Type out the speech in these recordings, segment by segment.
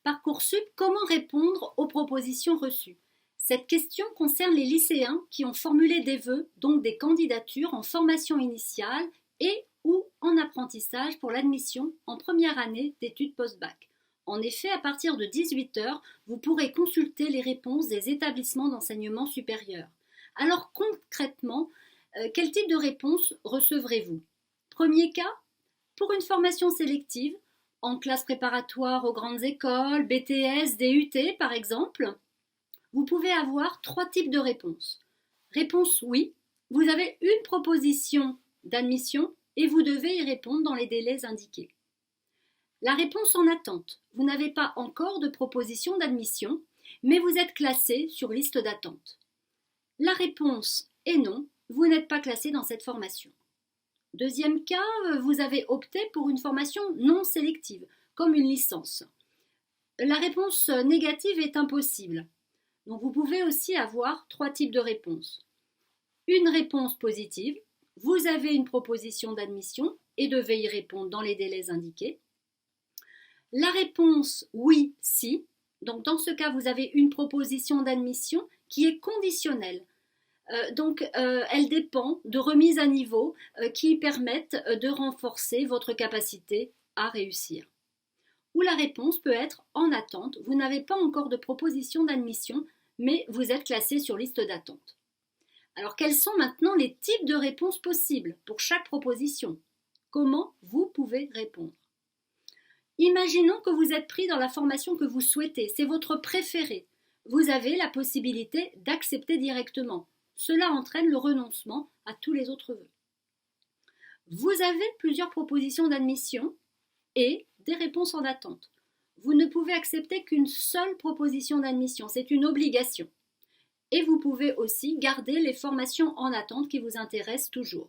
Parcoursup, comment répondre aux propositions reçues? Cette question concerne les lycéens qui ont formulé des vœux, donc des candidatures en formation initiale et ou en apprentissage pour l'admission en première année d'études post-bac. En effet, à partir de 18 h, vous pourrez consulter les réponses des établissements d'enseignement supérieur. Alors concrètement, quel type de réponse recevrez-vous? Premier cas, pour une formation sélective, en classe préparatoire aux grandes écoles, BTS, DUT par exemple, vous pouvez avoir 3 types de réponses. Réponse oui, vous avez une proposition d'admission et vous devez y répondre dans les délais indiqués. La réponse en attente, vous n'avez pas encore de proposition d'admission, mais vous êtes classé sur liste d'attente. La réponse est non, vous n'êtes pas classé dans cette formation. Deuxième cas, vous avez opté pour une formation non sélective, comme une licence. La réponse négative est impossible. Donc vous pouvez aussi avoir 3 types de réponses. Une réponse positive, vous avez une proposition d'admission et devez y répondre dans les délais indiqués. La réponse oui, si, donc dans ce cas vous avez une proposition d'admission qui est conditionnelle. Elle dépend de remises à niveau qui permettent de renforcer votre capacité à réussir. Ou la réponse peut être en attente, vous n'avez pas encore de proposition d'admission, mais vous êtes classé sur liste d'attente. Alors quels sont maintenant les types de réponses possibles pour chaque proposition? Comment vous pouvez répondre? Imaginons que vous êtes pris dans la formation que vous souhaitez, c'est votre préféré. Vous avez la possibilité d'accepter directement. Cela entraîne le renoncement à tous les autres vœux. Vous avez plusieurs propositions d'admission et des réponses en attente. Vous ne pouvez accepter qu'une seule proposition d'admission, c'est une obligation. Et vous pouvez aussi garder les formations en attente qui vous intéressent toujours.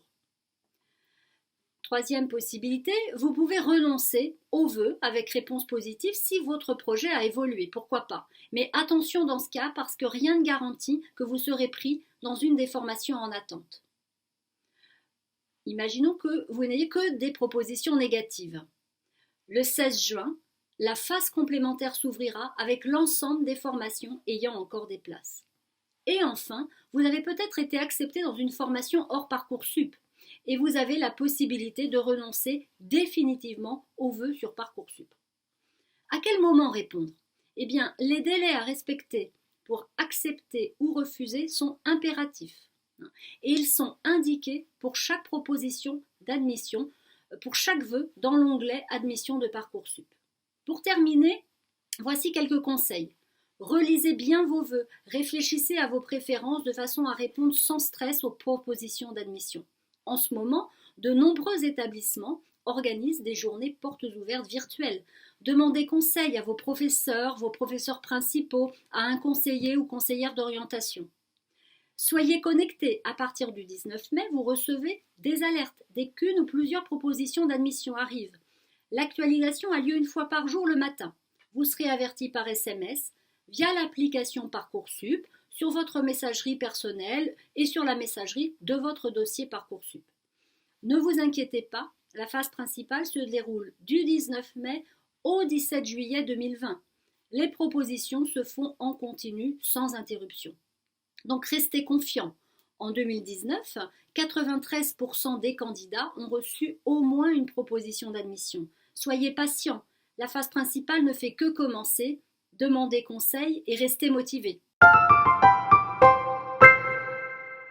Troisième possibilité, vous pouvez renoncer aux vœux avec réponse positive si votre projet a évolué, pourquoi pas. Mais attention dans ce cas parce que rien ne garantit que vous serez pris dans une des formations en attente. Imaginons que vous n'ayez que des propositions négatives. Le 16 juin, la phase complémentaire s'ouvrira avec l'ensemble des formations ayant encore des places. Et enfin, vous avez peut-être été accepté dans une formation hors Parcoursup et vous avez la possibilité de renoncer définitivement aux vœux sur Parcoursup. À quel moment répondre? Eh bien, les délais à respecter pour accepter ou refuser sont impératifs et ils sont indiqués pour chaque proposition d'admission, pour chaque vœu dans l'onglet Admission de Parcoursup. Pour terminer, voici quelques conseils. Relisez bien vos vœux, réfléchissez à vos préférences de façon à répondre sans stress aux propositions d'admission. En ce moment, de nombreux établissements organisent des journées portes ouvertes virtuelles. Demandez conseil à vos professeurs principaux, à un conseiller ou conseillère d'orientation. Soyez connectés. À partir du 19 mai, vous recevez des alertes dès qu'une ou plusieurs propositions d'admission arrivent. L'actualisation a lieu une fois par jour le matin. Vous serez averti par SMS via l'application Parcoursup, sur votre messagerie personnelle et sur la messagerie de votre dossier Parcoursup. Ne vous inquiétez pas, la phase principale se déroule du 19 mai au 17 juillet 2020. Les propositions se font en continu sans interruption. Donc restez confiants. En 2019, 93% des candidats ont reçu au moins une proposition d'admission. Soyez patients, la phase principale ne fait que commencer. Demandez conseil et restez motivés.